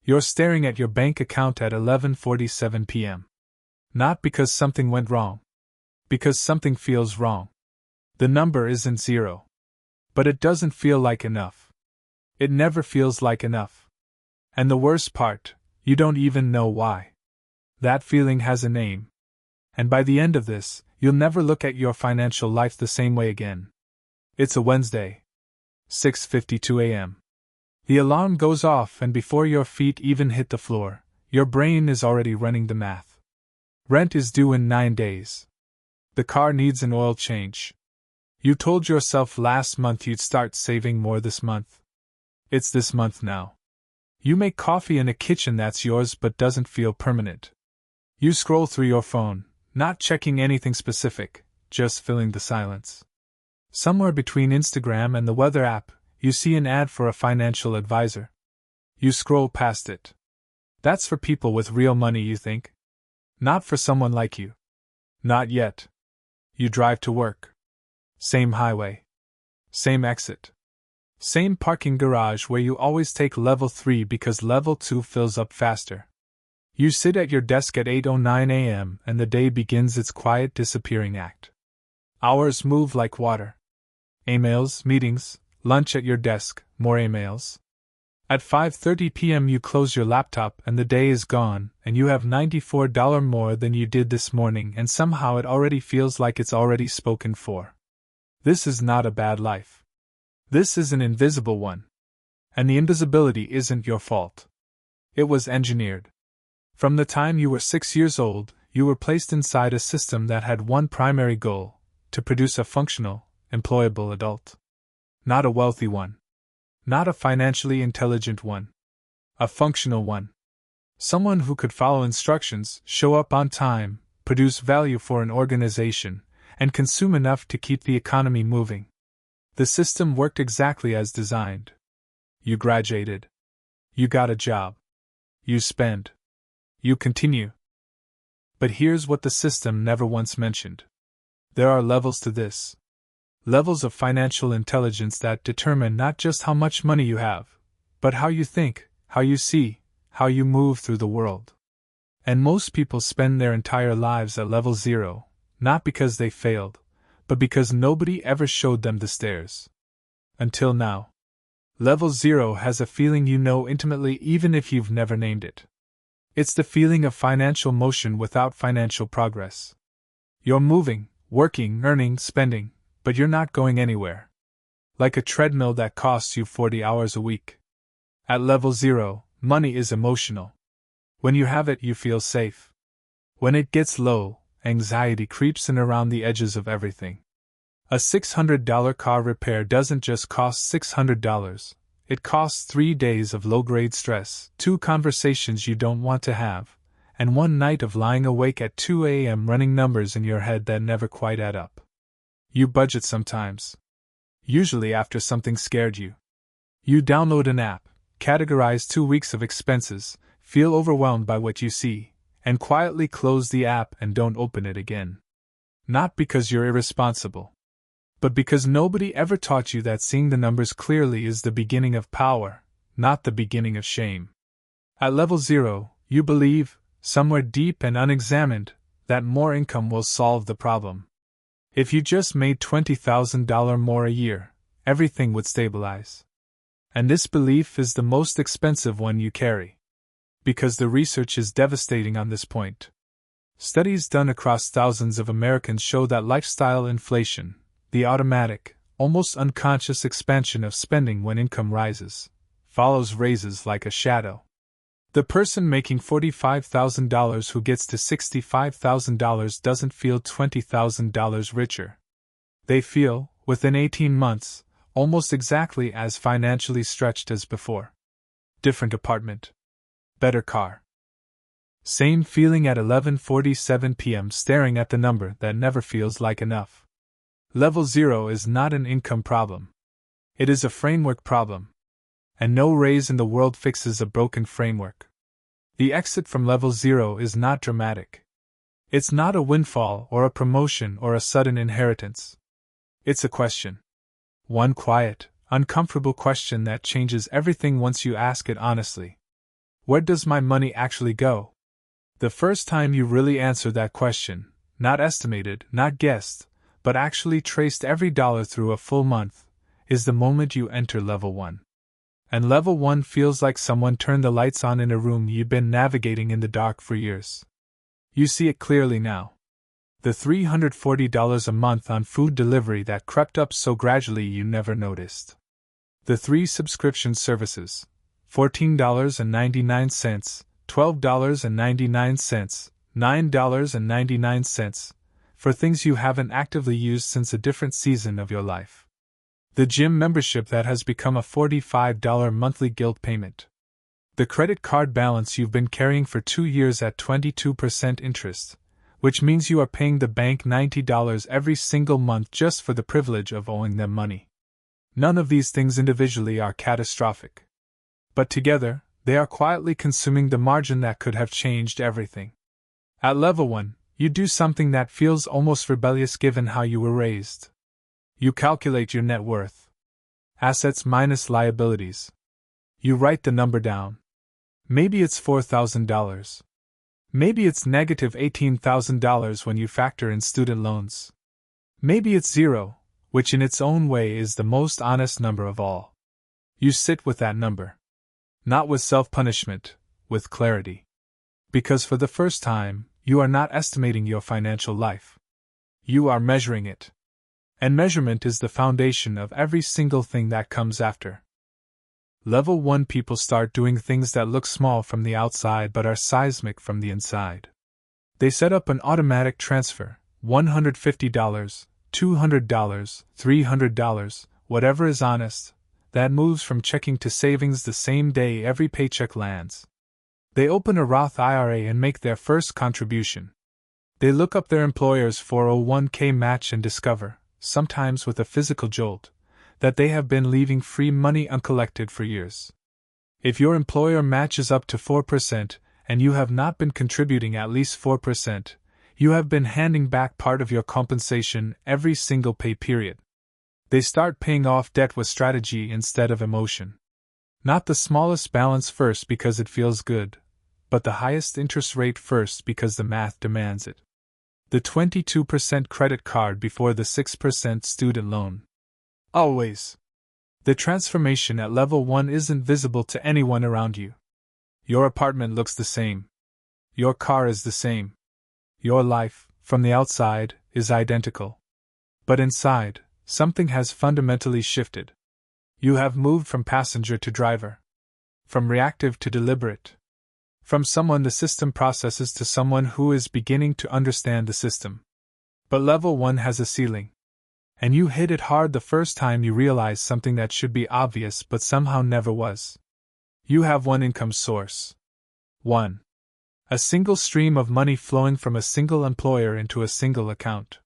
You're staring at your bank account at 11:47 p.m. Not because something went wrong. Because something feels wrong. The number isn't zero. But it doesn't feel like enough. It never feels like enough. And the worst part, you don't even know why. That feeling has a name. And by the end of this, you'll never look at your financial life the same way again. It's a Wednesday. 6:52 a.m. The alarm goes off, and before your feet even hit the floor, your brain is already running the math. Rent is due in 9 days. The car needs an oil change. You told yourself last month you'd start saving more this month. It's this month now. You make coffee in a kitchen that's yours but doesn't feel permanent. You scroll through your phone, not checking anything specific, just filling the silence. Somewhere between Instagram and the weather app, you see an ad for a financial advisor. You scroll past it. That's for people with real money, you think? Not for someone like you. Not yet. You drive to work. Same highway. Same exit. Same parking garage where you always take level 3 because level 2 fills up faster. You sit at your desk at 8:09 a.m. and the day begins its quiet disappearing act. Hours move like water. Emails, meetings, lunch at your desk, more emails. At 5:30 p.m. you close your laptop and the day is gone, and you have $94 more than you did this morning, and somehow it already feels like it's already spoken for. This is not a bad life. This is an invisible one. And the invisibility isn't your fault. It was engineered. From the time you were 6 years old, you were placed inside a system that had one primary goal: to produce a functional, employable adult. Not a wealthy one. Not a financially intelligent one. A functional one. Someone who could follow instructions, show up on time, produce value for an organization, and consume enough to keep the economy moving. The system worked exactly as designed. You graduated. You got a job. You spend. You continue. But here's what the system never once mentioned. There are levels to this. Levels of financial intelligence that determine not just how much money you have, but how you think, how you see, how you move through the world. And most people spend their entire lives at level 0, not because they failed, but because nobody ever showed them the stairs. Until now. Level 0 has a feeling you know intimately even if you've never named it. It's the feeling of financial motion without financial progress. You're moving, working, earning, spending, but you're not going anywhere. Like a treadmill that costs you 40 hours a week. At level 0, money is emotional. When you have it, you feel safe. When it gets low, anxiety creeps in around the edges of everything. A $600 car repair doesn't just cost $600, it costs 3 days of low-grade stress, 2 conversations you don't want to have, and 1 night of lying awake at 2 a.m. running numbers in your head that never quite add up. You budget sometimes. Usually after something scared you. You download an app, categorize 2 weeks of expenses, feel overwhelmed by what you see, and quietly close the app and don't open it again. Not because you're irresponsible, but because nobody ever taught you that seeing the numbers clearly is the beginning of power, not the beginning of shame. At level 0, you believe, somewhere deep and unexamined, that more income will solve the problem. If you just made $20,000 more a year, everything would stabilize. And this belief is the most expensive one you carry. Because the research is devastating on this point. Studies done across thousands of Americans show that lifestyle inflation, the automatic, almost unconscious expansion of spending when income rises, follows raises like a shadow. The person making $45,000 who gets to $65,000 doesn't feel $20,000 richer. They feel, within 18 months, almost exactly as financially stretched as before. Different apartment. Better car. Same feeling at 11:47 p.m. staring at the number that never feels like enough. Level 0 is not an income problem. It is a framework problem. And no raise in the world fixes a broken framework. The exit from level 0 is not dramatic. It's not a windfall or a promotion or a sudden inheritance. It's a question. One quiet, uncomfortable question that changes everything once you ask it honestly. Where does my money actually go? The first time you really answered that question, not estimated, not guessed, but actually traced every dollar through a full month, is the moment you enter level 1. And level 1 feels like someone turned the lights on in a room you've been navigating in the dark for years. You see it clearly now. The $340 a month on food delivery that crept up so gradually you never noticed. The 3 subscription services, $14.99, $12.99, $9.99, for things you haven't actively used since a different season of your life. The gym membership that has become a $45 monthly guilt payment. The credit card balance you've been carrying for 2 years at 22% interest, which means you are paying the bank $90 every single month just for the privilege of owing them money. None of these things individually are catastrophic. But together, they are quietly consuming the margin that could have changed everything. At level 1, you do something that feels almost rebellious given how you were raised. You calculate your net worth. Assets minus liabilities. You write the number down. Maybe it's $4,000. Maybe it's negative $18,000 when you factor in student loans. Maybe it's 0, which in its own way is the most honest number of all. You sit with that number. Not with self-punishment, with clarity. Because for the first time, you are not estimating your financial life. You are measuring it. And measurement is the foundation of every single thing that comes after. Level 1 people start doing things that look small from the outside but are seismic from the inside. They set up an automatic transfer, $150, $200, $300, whatever is honest, that moves from checking to savings the same day every paycheck lands. They open a Roth IRA and make their first contribution. They look up their employer's 401k match and discover, sometimes with a physical jolt, that they have been leaving free money uncollected for years. If your employer matches up to 4% and you have not been contributing at least 4%, you have been handing back part of your compensation every single pay period. They start paying off debt with strategy instead of emotion. Not the smallest balance first because it feels good, but the highest interest rate first because the math demands it. The 22% credit card before the 6% student loan. Always. The transformation at level 1 isn't visible to anyone around you. Your apartment looks the same. Your car is the same. Your life, from the outside, is identical. But inside, something has fundamentally shifted. You have moved from passenger to driver. From reactive to deliberate. From someone the system processes to someone who is beginning to understand the system. But level 1 has a ceiling. And you hit it hard the first time you realize something that should be obvious but somehow never was. You have one income source. 1. A single stream of money flowing from a single employer into a single account.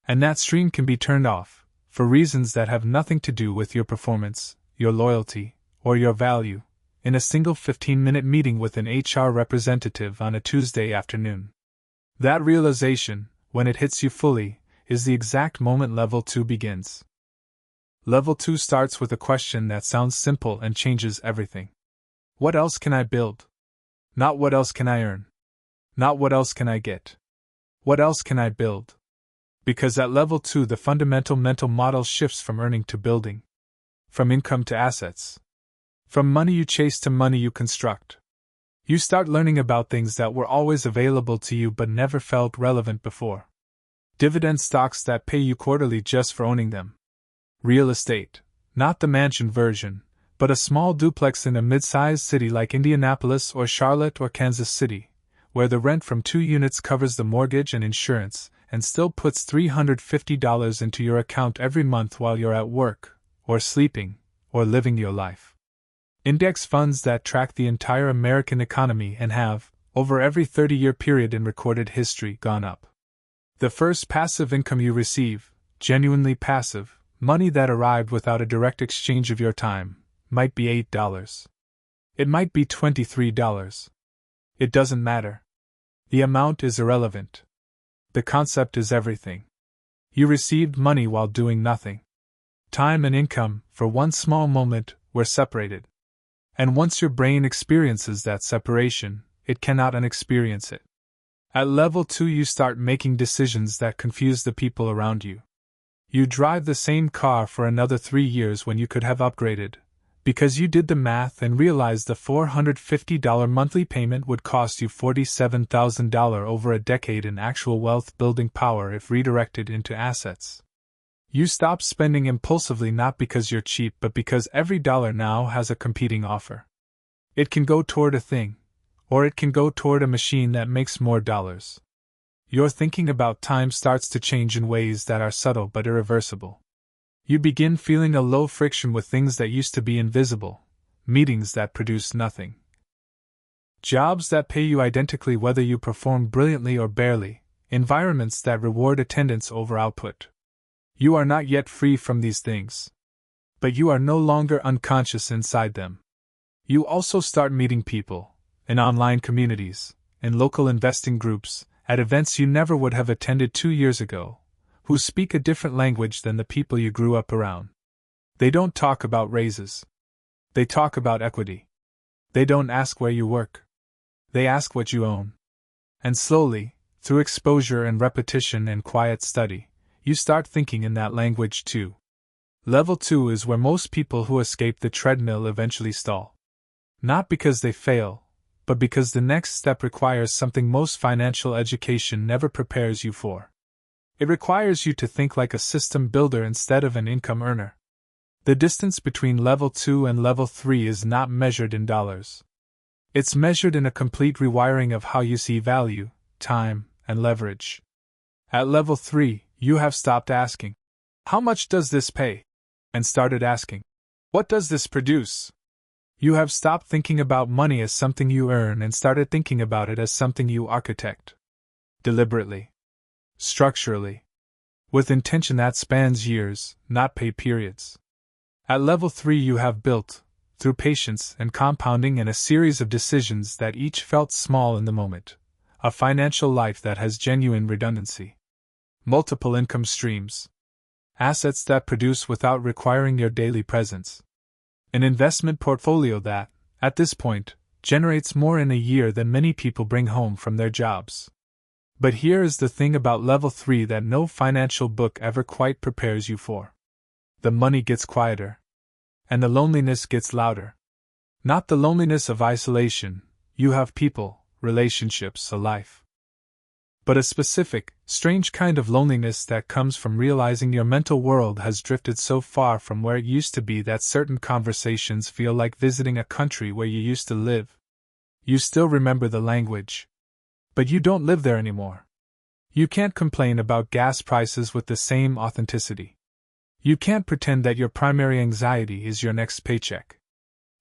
And that stream can be turned off, for reasons that have nothing to do with your performance, your loyalty, or your value, in a single 15-minute meeting with an HR representative on a Tuesday afternoon. That realization, when it hits you fully, is the exact moment level 2 begins. Level 2 starts with a question that sounds simple and changes everything. What else can I build? Not what else can I earn? Not what else can I get? What else can I build? Because at level 2 the fundamental mental model shifts from earning to building. From income to assets. From money you chase to money you construct. You start learning about things that were always available to you but never felt relevant before. Dividend stocks that pay you quarterly just for owning them. Real estate, not the mansion version, but a small duplex in a mid-sized city like Indianapolis or Charlotte or Kansas City, where the rent from 2 units covers the mortgage and insurance and still puts $350 into your account every month while you're at work, or sleeping, or living your life. Index funds that track the entire American economy and have, over every 30-year period in recorded history, gone up. The first passive income you receive, genuinely passive, money that arrived without a direct exchange of your time, might be $8. It might be $23. It doesn't matter. The amount is irrelevant. The concept is everything. You received money while doing nothing. Time and income, for one small moment, were separated. And once your brain experiences that separation, it cannot unexperience it. At level 2, you start making decisions that confuse the people around you. You drive the same car for another 3 years when you could have upgraded, because you did the math and realized the $450 monthly payment would cost you $47,000 over a decade in actual wealth building power if redirected into assets. You stop spending impulsively not because you're cheap but because every dollar now has a competing offer. It can go toward a thing, or it can go toward a machine that makes more dollars. Your thinking about time starts to change in ways that are subtle but irreversible. You begin feeling a low friction with things that used to be invisible, meetings that produce nothing, jobs that pay you identically whether you perform brilliantly or barely, environments that reward attendance over output. You are not yet free from these things, but you are no longer unconscious inside them. You also start meeting people, in online communities, in local investing groups, at events you never would have attended 2 years ago, who speak a different language than the people you grew up around. They don't talk about raises. They talk about equity. They don't ask where you work. They ask what you own. And slowly, through exposure and repetition and quiet study, you start thinking in that language too. Level 2 is where most people who escape the treadmill eventually stall. Not because they fail, but because the next step requires something most financial education never prepares you for. It requires you to think like a system builder instead of an income earner. The distance between level 2 and level 3 is not measured in dollars. It's measured in a complete rewiring of how you see value, time, and leverage. At level 3, you have stopped asking, "How much does this pay?" and started asking, "What does this produce?" You have stopped thinking about money as something you earn and started thinking about it as something you architect. Deliberately. Structurally. With intention that spans years, not pay periods. At level 3 you have built, through patience and compounding and a series of decisions that each felt small in the moment, a financial life that has genuine redundancy. Multiple income streams. Assets that produce without requiring your daily presence. An investment portfolio that, at this point, generates more in a year than many people bring home from their jobs. But here is the thing about level 3 that no financial book ever quite prepares you for. The money gets quieter. And the loneliness gets louder. Not the loneliness of isolation, you have people, relationships, a life. But a specific, strange kind of loneliness that comes from realizing your mental world has drifted so far from where it used to be that certain conversations feel like visiting a country where you used to live. You still remember the language. But you don't live there anymore. You can't complain about gas prices with the same authenticity. You can't pretend that your primary anxiety is your next paycheck.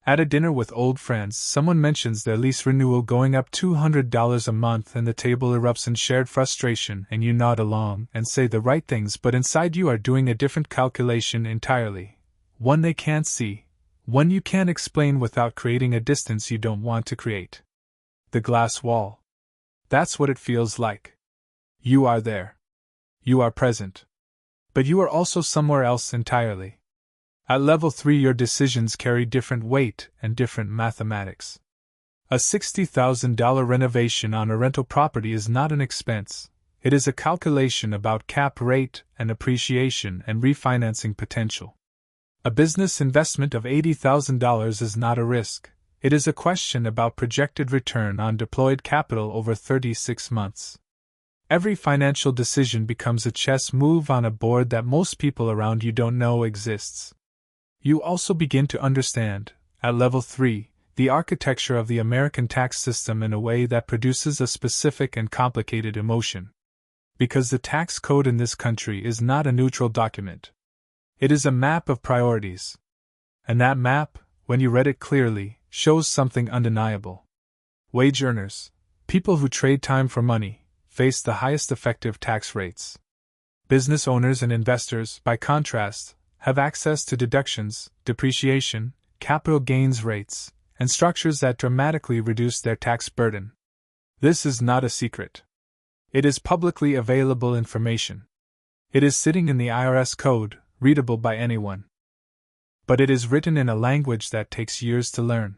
At a dinner with old friends, someone mentions their lease renewal going up $200 a month and the table erupts in shared frustration and you nod along and say the right things, but inside you are doing a different calculation entirely. One they can't see, one you can't explain without creating a distance you don't want to create. The glass wall. That's what it feels like. You are there. You are present. But you are also somewhere else entirely. At level 3 your decisions carry different weight and different mathematics. A $60,000 renovation on a rental property is not an expense, it is a calculation about cap rate and appreciation and refinancing potential. A business investment of $80,000 is not a risk, it is a question about projected return on deployed capital over 36 months. Every financial decision becomes a chess move on a board that most people around you don't know exists. You also begin to understand, at level 3, the architecture of the American tax system in a way that produces a specific and complicated emotion. Because the tax code in this country is not a neutral document. It is a map of priorities. And that map, when you read it clearly, shows something undeniable. Wage earners, people who trade time for money, face the highest effective tax rates. Business owners and investors, by contrast, have access to deductions, depreciation, capital gains rates, and structures that dramatically reduce their tax burden. This is not a secret. It is publicly available information. It is sitting in the IRS code, readable by anyone. But it is written in a language that takes years to learn.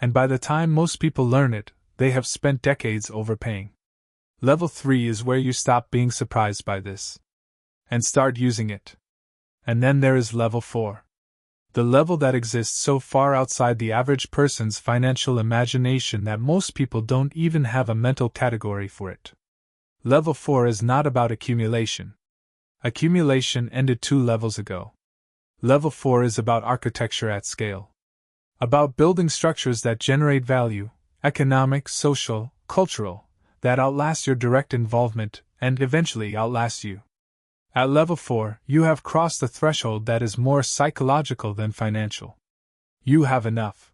And by the time most people learn it, they have spent decades overpaying. Level 3 is where you stop being surprised by this and start using it. And then there is level 4. The level that exists so far outside the average person's financial imagination that most people don't even have a mental category for it. Level 4 is not about accumulation. Accumulation ended 2 levels ago. Level 4 is about architecture at scale. About building structures that generate value, economic, social, cultural, that outlast your direct involvement and eventually outlast you. At level 4, you have crossed a threshold that is more psychological than financial. You have enough.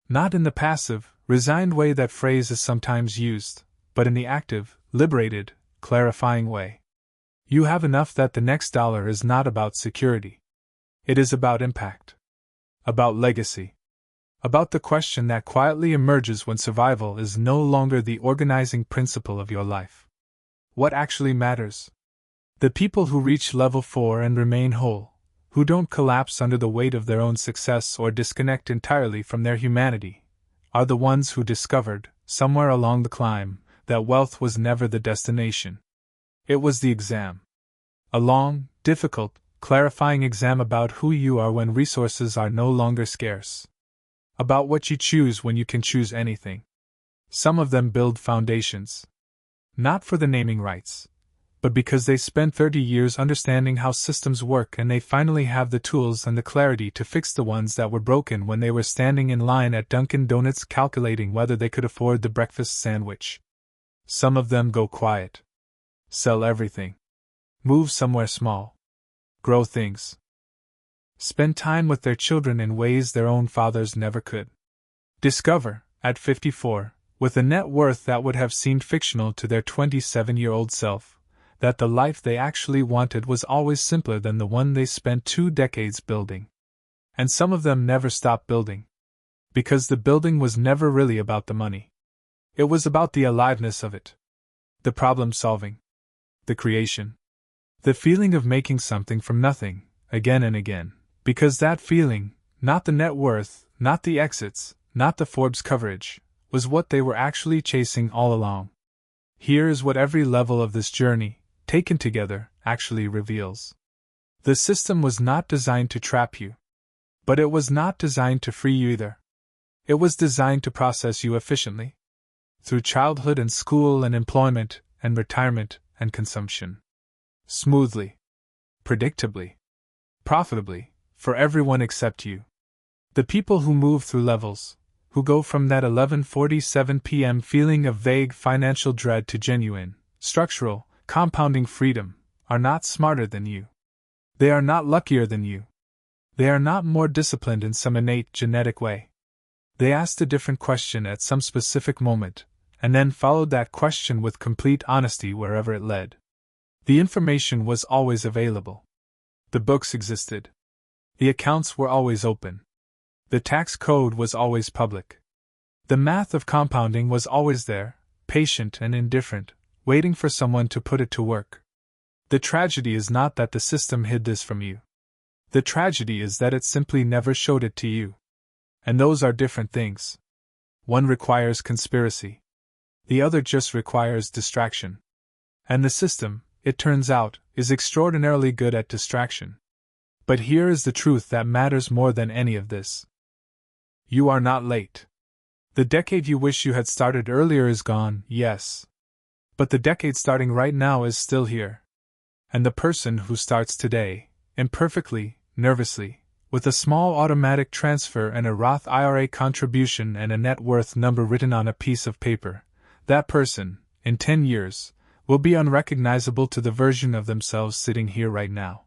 Not in the passive, resigned way that phrase is sometimes used, but in the active, liberated, clarifying way. You have enough that the next dollar is not about security. It is about impact. About legacy. About the question that quietly emerges when survival is no longer the organizing principle of your life. What actually matters? The people who reach level 4 and remain whole, who don't collapse under the weight of their own success or disconnect entirely from their humanity, are the ones who discovered, somewhere along the climb, that wealth was never the destination. It was the exam. A long, difficult, clarifying exam about who you are when resources are no longer scarce. About what you choose when you can choose anything. Some of them build foundations. Not for the naming rights, but because they spent 30 years understanding how systems work and they finally have the tools and the clarity to fix the ones that were broken when they were standing in line at Dunkin' Donuts calculating whether they could afford the breakfast sandwich. Some of them go quiet. Sell everything. Move somewhere small. Grow things. Spend time with their children in ways their own fathers never could. Discover, at 54, with a net worth that would have seemed fictional to their 27-year-old self, that the life they actually wanted was always simpler than the one they spent 2 decades building. And some of them never stopped building. Because the building was never really about the money. It was about the aliveness of it. The problem solving. The creation. The feeling of making something from nothing, again and again. Because that feeling, not the net worth, not the exits, not the Forbes coverage, was what they were actually chasing all along. Here is what every level of this journey, taken together, actually reveals. The system was not designed to trap you. But it was not designed to free you either. It was designed to process you efficiently. Through childhood and school and employment and retirement and consumption. Smoothly. Predictably. Profitably. For everyone except you. The people who move through levels, who go from that 11:47 p.m. feeling of vague financial dread to genuine, structural, compounding freedom, are not smarter than you. They are not luckier than you. They are not more disciplined in some innate genetic way. They asked a different question at some specific moment, and then followed that question with complete honesty wherever it led. The information was always available. The books existed. The accounts were always open. The tax code was always public. The math of compounding was always there, patient and indifferent, waiting for someone to put it to work. The tragedy is not that the system hid this from you. The tragedy is that it simply never showed it to you. And those are different things. One requires conspiracy. The other just requires distraction. And the system, it turns out, is extraordinarily good at distraction. But here is the truth that matters more than any of this. You are not late. The decade you wish you had started earlier is gone, yes. But the decade starting right now is still here. And the person who starts today, imperfectly, nervously, with a small automatic transfer and a Roth IRA contribution and a net worth number written on a piece of paper, that person, in 10 years, will be unrecognizable to the version of themselves sitting here right now.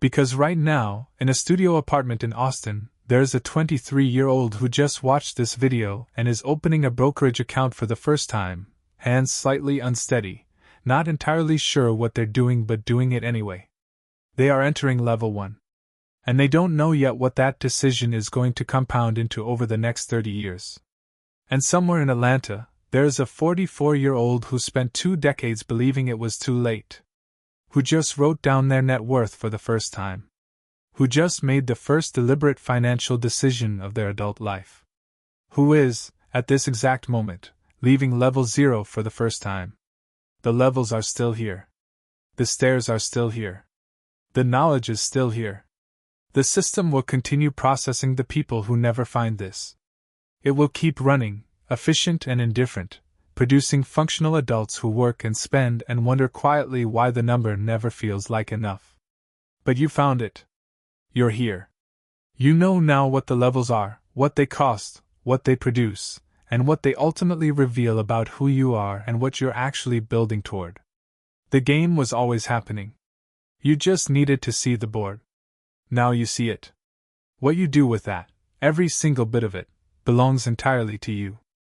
Because right now, in a studio apartment in Austin, there's a 23-year-old who just watched this video and is opening a brokerage account for the first time, hands slightly unsteady, not entirely sure what they're doing but doing it anyway. They are entering level 1. And they don't know yet what that decision is going to compound into over the next 30 years. And somewhere in Atlanta, there's a 44-year-old who spent 2 decades believing it was too late. Who just wrote down their net worth for the first time. Who just made the first deliberate financial decision of their adult life. Who is, at this exact moment, leaving level 0 for the first time? The levels are still here. The stairs are still here. The knowledge is still here. The system will continue processing the people who never find this. It will keep running, efficient and indifferent, producing functional adults who work and spend and wonder quietly why the number never feels like enough. But you found it. You're here. You know now what the levels are, what they cost, what they produce, and what they ultimately reveal about who you are and what you're actually building toward. The game was always happening. You just needed to see the board. Now you see it. What you do with that, every single bit of it, belongs entirely to you.